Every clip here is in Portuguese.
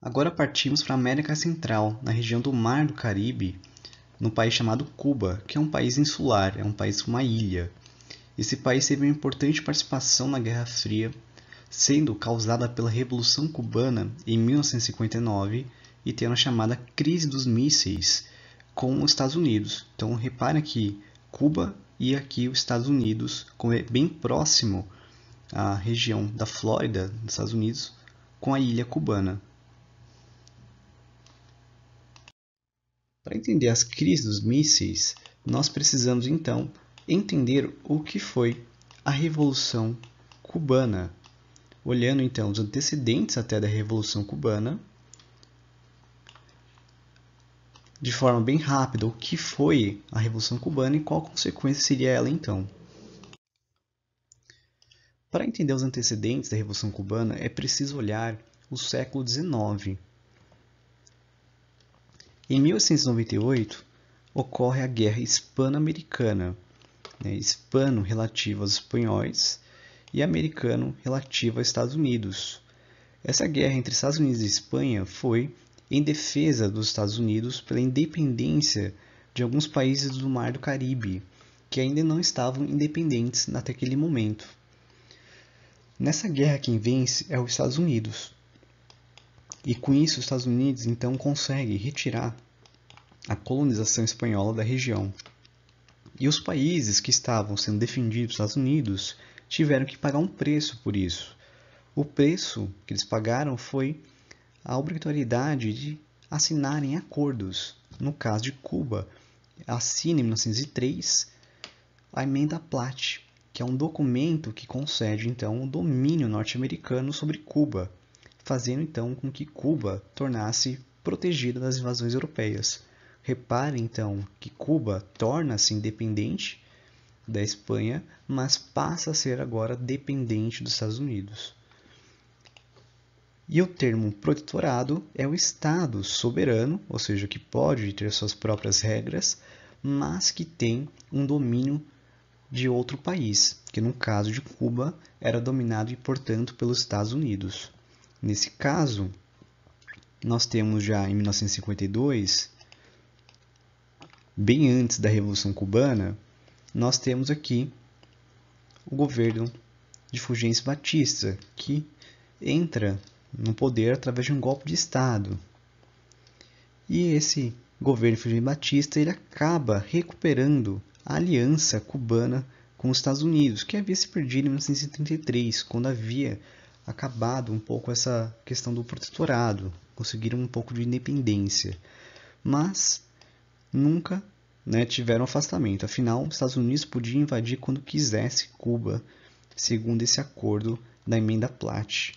Agora partimos para a América Central, na região do Mar do Caribe, no país chamado Cuba, que é um país insular, é um país com uma ilha. Esse país teve uma importante participação na Guerra Fria, sendo causada pela Revolução Cubana em 1959 e tendo a chamada Crise dos Mísseis com os Estados Unidos. Então reparem que Cuba e aqui os Estados Unidos, como é bem próximo à região da Flórida, dos Estados Unidos, com a ilha cubana. Para entender as crises dos mísseis, nós precisamos então entender o que foi a Revolução Cubana. Olhando então os antecedentes até da Revolução Cubana, de forma bem rápida, o que foi a Revolução Cubana e qual consequência seria ela então. Para entender os antecedentes da Revolução Cubana, é preciso olhar o século XIX. Em 1898, ocorre a Guerra Hispano-Americana, hispano relativo aos espanhóis e americano relativo aos Estados Unidos. Essa guerra entre Estados Unidos e Espanha foi em defesa dos Estados Unidos pela independência de alguns países do Mar do Caribe, que ainda não estavam independentes até aquele momento. Nessa guerra quem vence é os Estados Unidos. E com isso os Estados Unidos então conseguem retirar a colonização espanhola da região. E os países que estavam sendo defendidos pelos Estados Unidos tiveram que pagar um preço por isso. O preço que eles pagaram foi a obrigatoriedade de assinarem acordos. No caso de Cuba, assina em 1903 a Emenda Platt, que é um documento que concede então o domínio norte-americano sobre Cuba, fazendo então com que Cuba tornasse protegida das invasões europeias. Reparem então que Cuba torna-se independente da Espanha, mas passa a ser agora dependente dos Estados Unidos. E o termo protetorado é o Estado soberano, ou seja, que pode ter suas próprias regras, mas que tem um domínio de outro país, que no caso de Cuba era dominado e, portanto, pelos Estados Unidos. Nesse caso, nós temos já em 1952, bem antes da Revolução Cubana, nós temos aqui o governo de Fulgêncio Batista, que entra no poder através de um golpe de Estado. E esse governo de Fulgêncio Batista ele acaba recuperando a aliança cubana com os Estados Unidos, que havia se perdido em 1933, quando havia acabado um pouco essa questão do protetorado, conseguiram um pouco de independência, mas nunca tiveram afastamento. Afinal, os Estados Unidos podiam invadir quando quisesse Cuba, segundo esse acordo da Emenda Platt.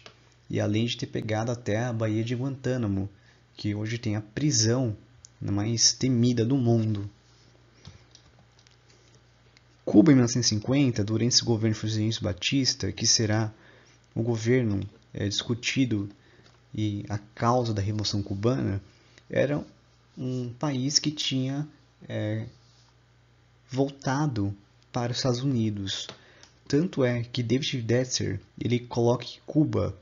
E além de ter pegado até a Baía de Guantánamo, que hoje tem a prisão mais temida do mundo. Cuba, em 1950, durante esse governo de Fulgêncio Batista, que será o governo discutido e a causa da Revolução Cubana, era um país que tinha voltado para os Estados Unidos. Tanto é que David Detzer ele coloca que Cuba,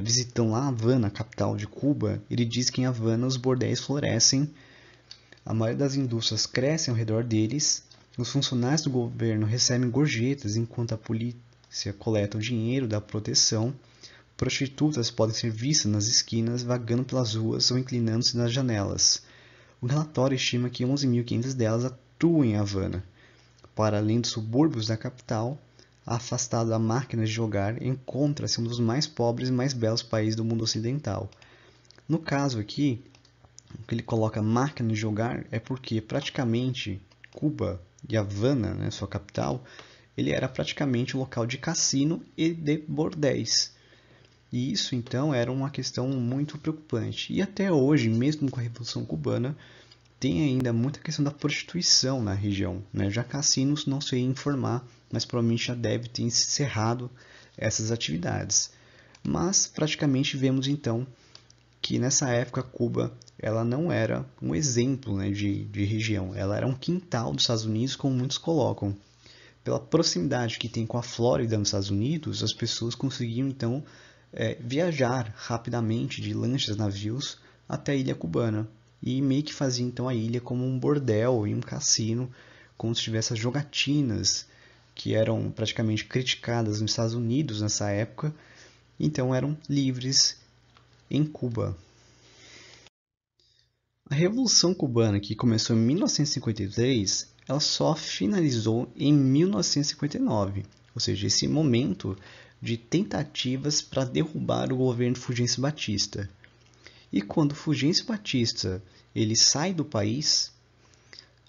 visitando lá a Havana, a capital de Cuba, ele diz que em Havana os bordéis florescem, a maioria das indústrias crescem ao redor deles, os funcionários do governo recebem gorjetas enquanto a polícia coleta o dinheiro da proteção, prostitutas podem ser vistas nas esquinas vagando pelas ruas ou inclinando-se nas janelas. O relatório estima que 11.500 delas atuam em Havana. Para além dos subúrbios da capital, afastado da máquina de jogar, encontra-se um dos mais pobres e mais belos países do mundo ocidental. No caso aqui, o que ele coloca máquina de jogar é porque praticamente Cuba e Havana, sua capital, ele era praticamente um local de cassino e de bordéis. E isso então era uma questão muito preocupante. E até hoje, mesmo com a Revolução Cubana, tem ainda muita questão da prostituição na região. Já cassinos não sei informar, mas provavelmente já deve ter encerrado essas atividades. Mas praticamente vemos então que nessa época Cuba ela não era um exemplo de região, ela era um quintal dos Estados Unidos, como muitos colocam, pela proximidade que tem com a Flórida nos Estados Unidos, as pessoas conseguiam então viajar rapidamente de lanchas, navios até a ilha cubana e meio que fazia então a ilha como um bordel e um cassino, como se tivesse as jogatinas que eram praticamente criticadas nos Estados Unidos nessa época, então eram livres em Cuba. A Revolução Cubana, que começou em 1953, ela só finalizou em 1959, ou seja, esse momento de tentativas para derrubar o governo Fulgêncio Batista. E quando Fulgêncio Batista ele sai do país,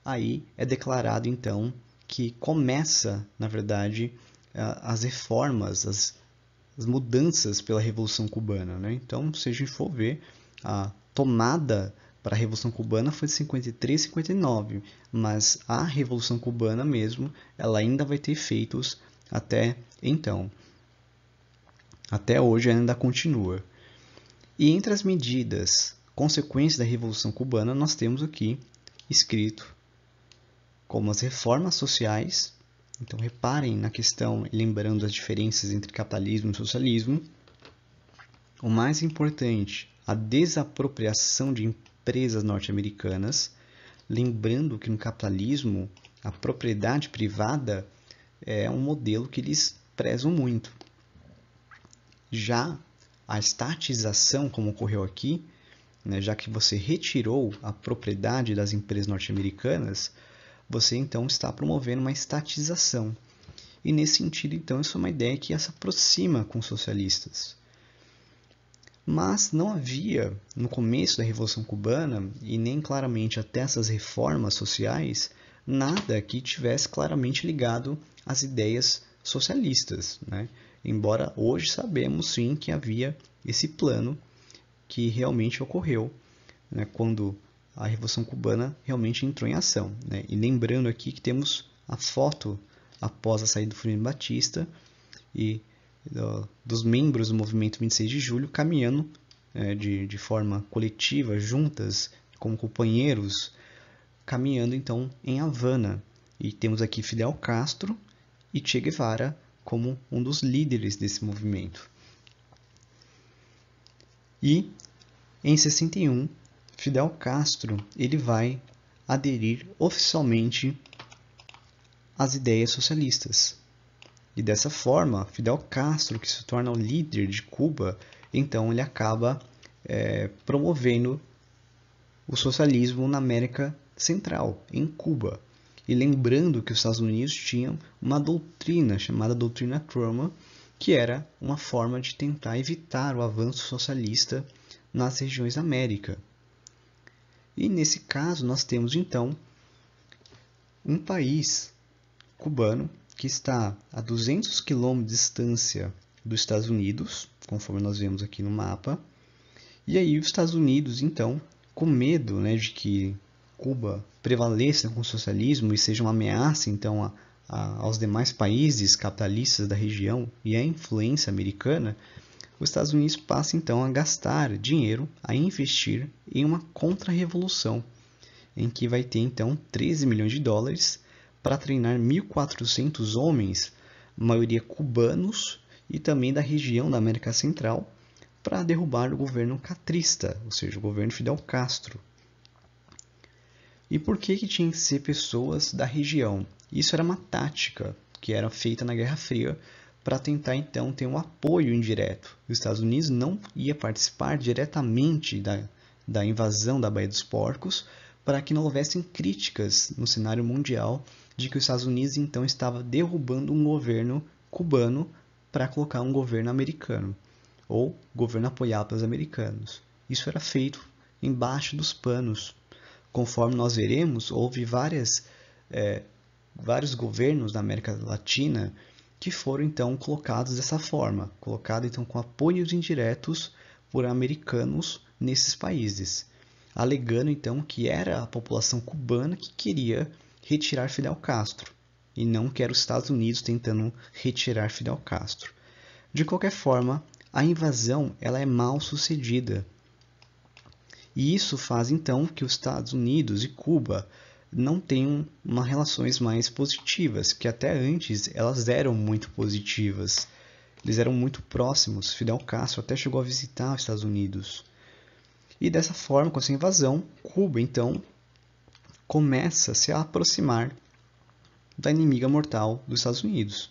aí é declarado então que começa, na verdade, as reformas, as mudanças pela Revolução Cubana, né? Então, se a gente for ver, a tomada para a Revolução Cubana foi de 53 e 59, mas a Revolução Cubana mesmo, ela ainda vai ter efeitos até então. Até hoje ainda continua. E entre as medidas consequências da Revolução Cubana, nós temos aqui escrito como as reformas sociais. Então, reparem na questão, lembrando as diferenças entre capitalismo e socialismo. O mais importante, a desapropriação de empresas norte-americanas. Lembrando que no capitalismo, a propriedade privada é um modelo que eles prezam muito. Já a estatização, como ocorreu aqui, né, já que você retirou a propriedade das empresas norte-americanas, você então está promovendo uma estatização. E nesse sentido, então, isso é uma ideia que se aproxima com os socialistas. Mas não havia, no começo da Revolução Cubana, e nem claramente até essas reformas sociais, nada que tivesse claramente ligado às ideias socialistas, né? Embora hoje sabemos sim que havia esse plano que realmente ocorreu, né, quando a Revolução Cubana realmente entrou em ação, né? E lembrando aqui que temos a foto após a saída do Fulgêncio Batista e dos membros do movimento 26 de julho caminhando de forma coletiva, juntas, como companheiros, caminhando então em Havana. E temos aqui Fidel Castro e Che Guevara como um dos líderes desse movimento. E em 61, Fidel Castro ele vai aderir oficialmente às ideias socialistas. E dessa forma, Fidel Castro, que se torna o líder de Cuba, então ele acaba promovendo o socialismo na América Central, em Cuba. E lembrando que os Estados Unidos tinham uma doutrina chamada Doutrina Truman, que era uma forma de tentar evitar o avanço socialista nas regiões da América. E nesse caso nós temos então um país cubano que está a 200 km de distância dos Estados Unidos, conforme nós vemos aqui no mapa. E aí os Estados Unidos, então, com medo, né, de que Cuba prevaleça com o socialismo e seja uma ameaça então aos demais países capitalistas da região e à influência americana, os Estados Unidos passam então a gastar dinheiro, a investir em uma contra-revolução, em que vai ter então 13 milhões de dólares para treinar 1.400 homens, maioria cubanos e também da região da América Central, para derrubar o governo castrista, ou seja, o governo Fidel Castro. E por que tinha que ser pessoas da região? Isso era uma tática que era feita na Guerra Fria para tentar então ter um apoio indireto. Os Estados Unidos não ia participar diretamente da invasão da Baía dos Porcos, para que não houvessem críticas no cenário mundial de que os Estados Unidos então estava derrubando um governo cubano para colocar um governo americano, ou governo apoiado pelos americanos. Isso era feito embaixo dos panos. Conforme nós veremos, houve vários governos da América Latina que foram então colocados dessa forma, colocados então com apoios indiretos por americanos nesses países, alegando então que era a população cubana que queria retirar Fidel Castro e não que era os Estados Unidos tentando retirar Fidel Castro. De qualquer forma, a invasão ela é mal sucedida. E isso faz então que os Estados Unidos e Cuba não têm uma relações mais positivas, que até antes elas eram muito positivas. Eles eram muito próximos. Fidel Castro até chegou a visitar os Estados Unidos. E dessa forma, com essa invasão, Cuba então começa a se aproximar da inimiga mortal dos Estados Unidos.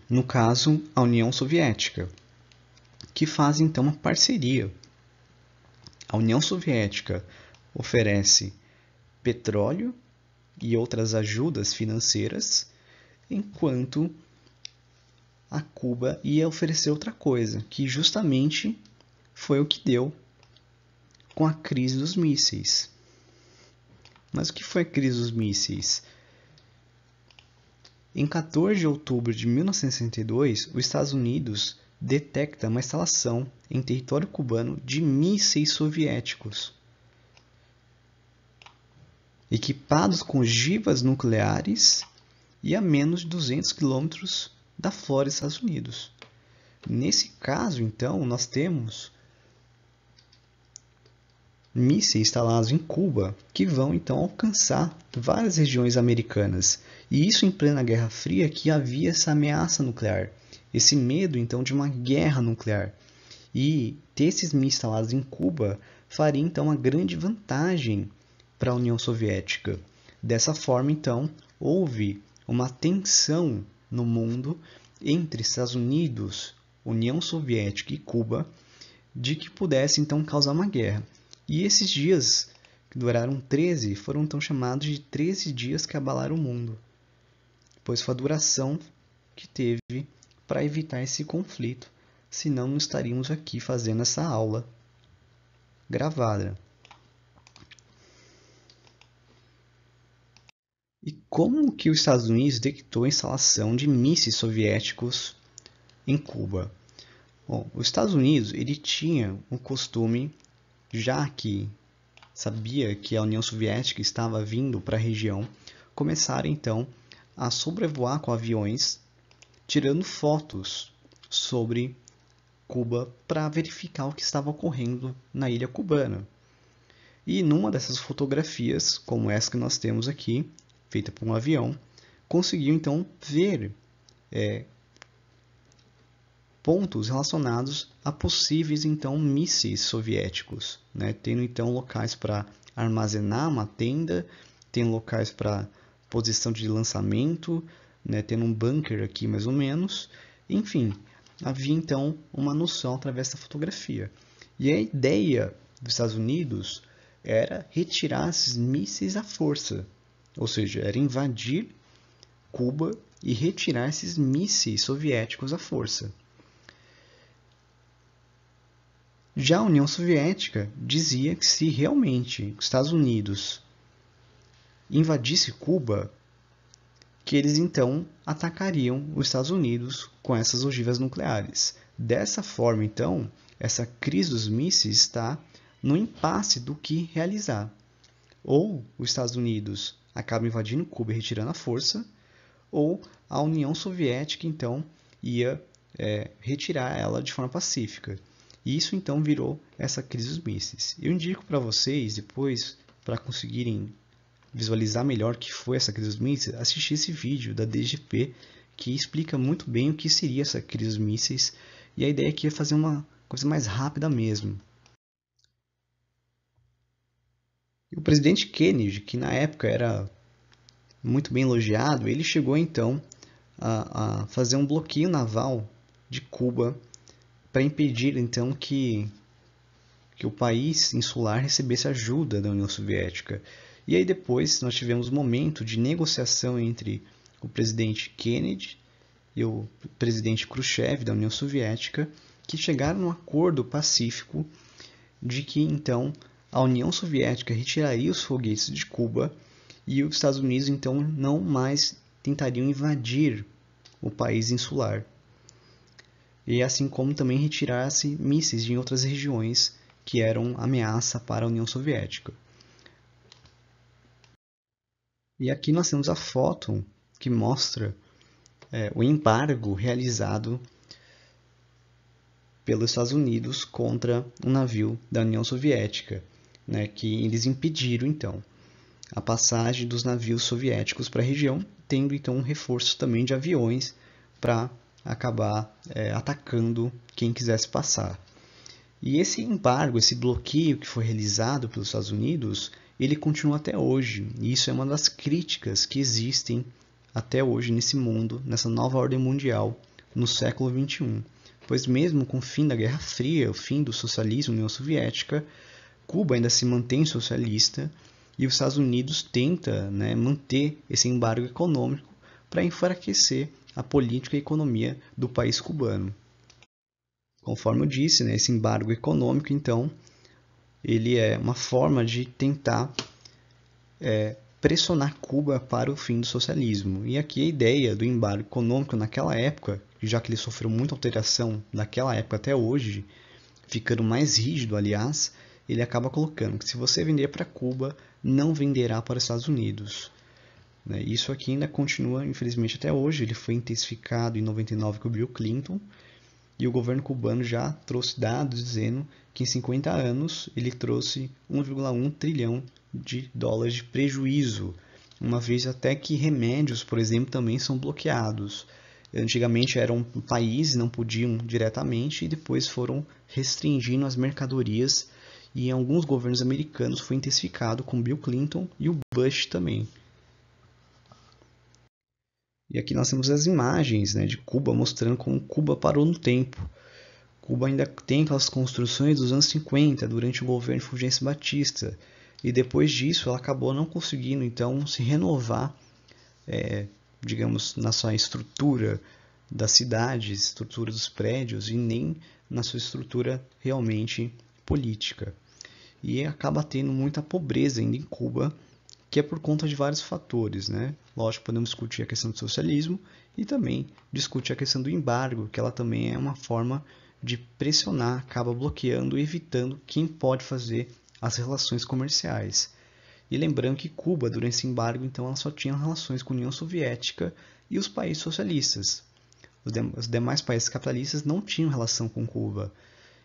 No caso, a União Soviética, que faz então uma parceria. A União Soviética oferece petróleo e outras ajudas financeiras, enquanto a Cuba ia oferecer outra coisa, que justamente foi o que deu com a crise dos mísseis. Mas o que foi a crise dos mísseis? Em 14 de outubro de 1962, os Estados Unidos detecta uma instalação em território cubano de mísseis soviéticos, equipados com ogivas nucleares e a menos de 200 quilômetros da Flórida, Estados Unidos. Nesse caso, então, nós temos mísseis instalados em Cuba que vão então alcançar várias regiões americanas. E isso em plena Guerra Fria, que havia essa ameaça nuclear, esse medo então de uma guerra nuclear. E ter esses mísseis instalados em Cuba faria então uma grande vantagem para a União Soviética. Dessa forma, então, houve uma tensão no mundo entre Estados Unidos, União Soviética e Cuba, de que pudesse então causar uma guerra. E esses dias, que duraram 13, foram então chamados de 13 dias que abalaram o mundo, pois foi a duração que teve para evitar esse conflito, senão não estaríamos aqui fazendo essa aula gravada. E como que os Estados Unidos detectou a instalação de mísseis soviéticos em Cuba? Bom, os Estados Unidos ele tinha um costume, já que sabia que a União Soviética estava vindo para a região, começaram então a sobrevoar com aviões, tirando fotos sobre Cuba para verificar o que estava ocorrendo na ilha cubana. E numa dessas fotografias, como essa que nós temos aqui, feita por um avião, conseguiu então ver pontos relacionados a possíveis então mísseis soviéticos, né? Tendo então locais para armazenar uma tenda, tem locais para posição de lançamento, né? Tendo um bunker aqui mais ou menos, enfim, havia então uma noção através da fotografia. E a ideia dos Estados Unidos era retirar esses mísseis à força, ou seja, era invadir Cuba e retirar esses mísseis soviéticos à força. Já a União Soviética dizia que se realmente os Estados Unidos invadisse Cuba, que eles então atacariam os Estados Unidos com essas ogivas nucleares. Dessa forma, então, essa crise dos mísseis está no impasse do que realizar. Ou os Estados Unidos acabam invadindo Cuba e retirando a força, ou a União Soviética, então, ia retirar ela de forma pacífica. E isso, então, virou essa crise dos mísseis. Eu indico para vocês, depois, para conseguirem visualizar melhor o que foi essa crise dos mísseis, assistir esse vídeo da DGP, que explica muito bem o que seria essa crise dos mísseis, e a ideia aqui é fazer uma coisa mais rápida mesmo. E o presidente Kennedy, que na época era muito bem elogiado, ele chegou então a fazer um bloqueio naval de Cuba para impedir então que o país insular recebesse ajuda da União Soviética. E aí depois nós tivemos um momento de negociação entre o presidente Kennedy e o presidente Khrushchev da União Soviética, que chegaram a um acordo pacífico de que então a União Soviética retiraria os foguetes de Cuba e os Estados Unidos então não mais tentariam invadir o país insular. E assim como também retirasse mísseis de outras regiões que eram ameaça para a União Soviética. E aqui nós temos a foto que mostra o embargo realizado pelos Estados Unidos contra um navio da União Soviética. né, que eles impediram então a passagem dos navios soviéticos para a região, tendo então um reforço também de aviões para acabar atacando quem quisesse passar. E esse embargo, esse bloqueio que foi realizado pelos Estados Unidos, ele continua até hoje. E isso é uma das críticas que existem até hoje nesse mundo, nessa nova ordem mundial, no século XXI. Pois mesmo com o fim da Guerra Fria, o fim do socialismo na União Soviética, Cuba ainda se mantém socialista e os Estados Unidos tenta, né, manter esse embargo econômico para enfraquecer a política e a economia do país cubano. Conforme eu disse, né, esse embargo econômico, então, ele é uma forma de tentar pressionar Cuba para o fim do socialismo. E aqui a ideia do embargo econômico naquela época, já que ele sofreu muita alteração daquela época até hoje, ficando mais rígido, aliás, ele acaba colocando que se você vender para Cuba, não venderá para os Estados Unidos. Isso aqui ainda continua, infelizmente, até hoje. Ele foi intensificado em 99 com o Bill Clinton, e o governo cubano já trouxe dados dizendo que em 50 anos ele trouxe 1,1 trilhão de dólares de prejuízo, uma vez até que remédios, por exemplo, também são bloqueados. Antigamente eram países, não podiam diretamente, e depois foram restringindo as mercadorias, e em alguns governos americanos foi intensificado com Bill Clinton e o Bush também. E aqui nós temos as imagens, né, de Cuba mostrando como Cuba parou no tempo. Cuba ainda tem aquelas construções dos anos 50, durante o governo Fulgêncio Batista. E depois disso ela acabou não conseguindo então se renovar, digamos, na sua estrutura das cidades, estrutura dos prédios, e nem na sua estrutura realmente política. E acaba tendo muita pobreza ainda em Cuba, que é por conta de vários fatores, né? Lógico, podemos discutir a questão do socialismo e também discutir a questão do embargo, que ela também é uma forma de pressionar, acaba bloqueando e evitando quem pode fazer as relações comerciais. E lembrando que Cuba, durante esse embargo, então, ela só tinha relações com a União Soviética e os países socialistas. Os demais países capitalistas não tinham relação com Cuba.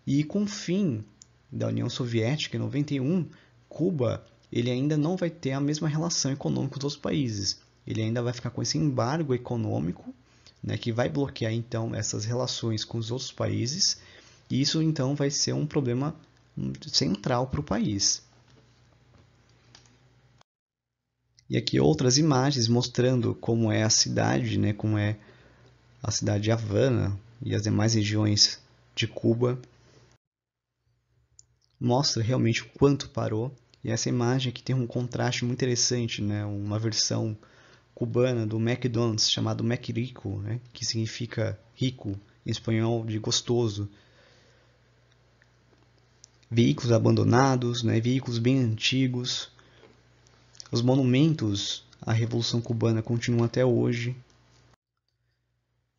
E com o fim da União Soviética, em 91, Cuba ele ainda não vai ter a mesma relação econômica dos outros países. Ele ainda vai ficar com esse embargo econômico, né, que vai bloquear então essas relações com os outros países, e isso então vai ser um problema central para o país. E aqui outras imagens mostrando como é a cidade, né, como é a cidade de Havana e as demais regiões de Cuba. Mostra realmente o quanto parou. E essa imagem aqui tem um contraste muito interessante, né? Uma versão cubana do McDonald's chamado McRico, né? Que significa rico, em espanhol de gostoso. Veículos abandonados, né? Veículos bem antigos. Os monumentos à Revolução Cubana continuam até hoje.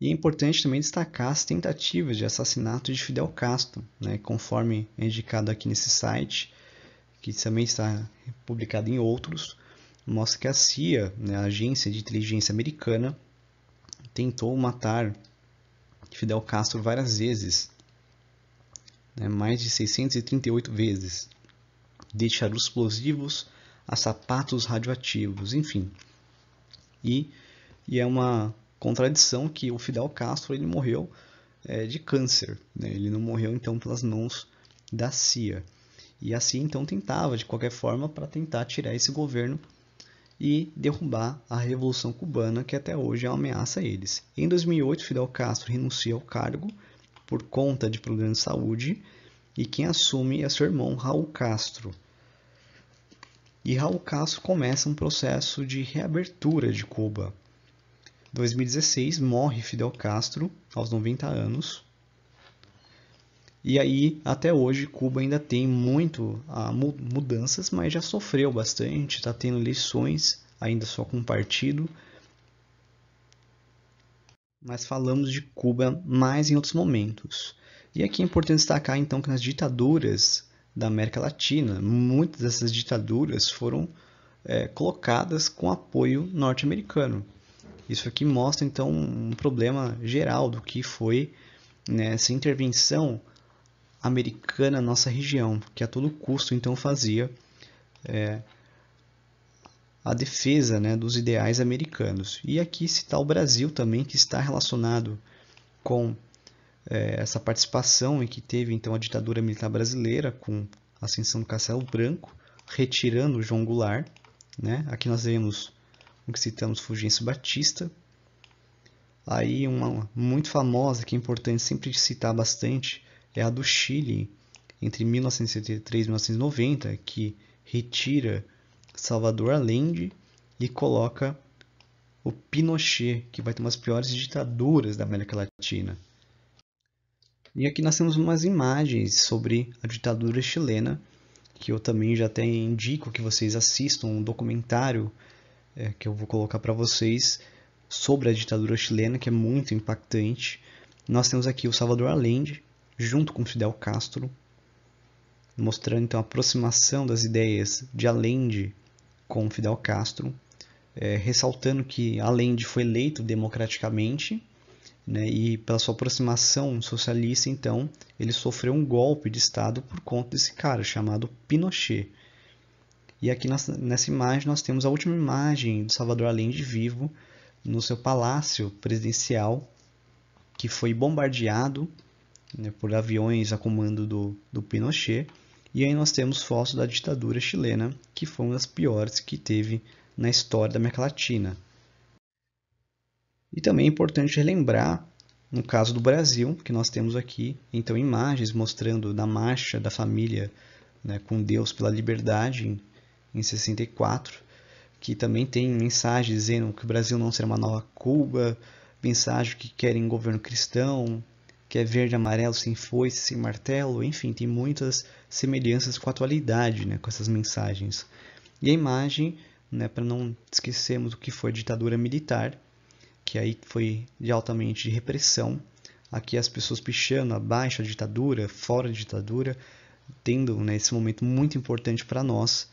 E é importante também destacar as tentativas de assassinato de Fidel Castro, né? Conforme é indicado aqui nesse site, que também está publicado em outros, mostra que a CIA, né, a Agência de Inteligência Americana, tentou matar Fidel Castro várias vezes, né, mais de 638 vezes, de charutos explosivos a sapatos radioativos, enfim. E é uma contradição que o Fidel Castro ele morreu de câncer, né? Ele não morreu então pelas mãos da CIA. E assim então tentava de qualquer forma para tentar tirar esse governo e derrubar a Revolução Cubana, que até hoje é uma ameaça a eles. Em 2008, Fidel Castro renuncia ao cargo por conta de problemas de saúde, e quem assume é seu irmão Raul Castro. E Raul Castro começa um processo de reabertura de Cuba. Em 2016 morre Fidel Castro aos 90 anos. E aí, até hoje, Cuba ainda tem muito mudanças, mas já sofreu bastante, está tendo eleições, ainda só com um partido. Mas falamos de Cuba mais em outros momentos. E aqui é importante destacar, então, que nas ditaduras da América Latina, muitas dessas ditaduras foram colocadas com apoio norte-americano. Isso aqui mostra, então, um problema geral do que foi, né, essa intervenção americana na nossa região, que a todo custo então fazia a defesa, né, dos ideais americanos. E aqui citar o Brasil também, que está relacionado com essa participação em que teve então a ditadura militar brasileira, com a ascensão do Castelo Branco, retirando João Goulart. Né? Aqui nós vemos o que citamos Fulgêncio Batista. Aí uma muito famosa, que é importante sempre citar bastante, é a do Chile, entre 1973 e 1990, que retira Salvador Allende e coloca o Pinochet, que vai ter uma das piores ditaduras da América Latina. E aqui nós temos umas imagens sobre a ditadura chilena, que eu também já até indico que vocês assistam um documentário que eu vou colocar para vocês sobre a ditadura chilena, que é muito impactante. Nós temos aqui o Salvador Allende, junto com Fidel Castro, mostrando então a aproximação das ideias de Allende com Fidel Castro, ressaltando que Allende foi eleito democraticamente, né, e pela sua aproximação socialista, então, ele sofreu um golpe de Estado por conta desse cara chamado Pinochet. E aqui nessa imagem nós temos a última imagem de Salvador Allende vivo no seu palácio presidencial, que foi bombardeado, né, por aviões a comando do Pinochet. E aí nós temos fotos da ditadura chilena, que foi uma das piores que teve na história da América Latina. E também é importante relembrar, no caso do Brasil, que nós temos aqui então imagens mostrando da marcha da família, né, com Deus pela liberdade em 64, que também tem mensagens dizendo que o Brasil não será uma nova Cuba, mensagem que querem governo cristão, que é verde e amarelo sem foice, sem martelo, enfim, tem muitas semelhanças com a atualidade, né, com essas mensagens. E a imagem, né, para não esquecermos o que foi a ditadura militar, que aí foi de altamente de repressão. Aqui as pessoas pichando abaixo da ditadura, fora da ditadura, tendo, né, esse momento muito importante para nós,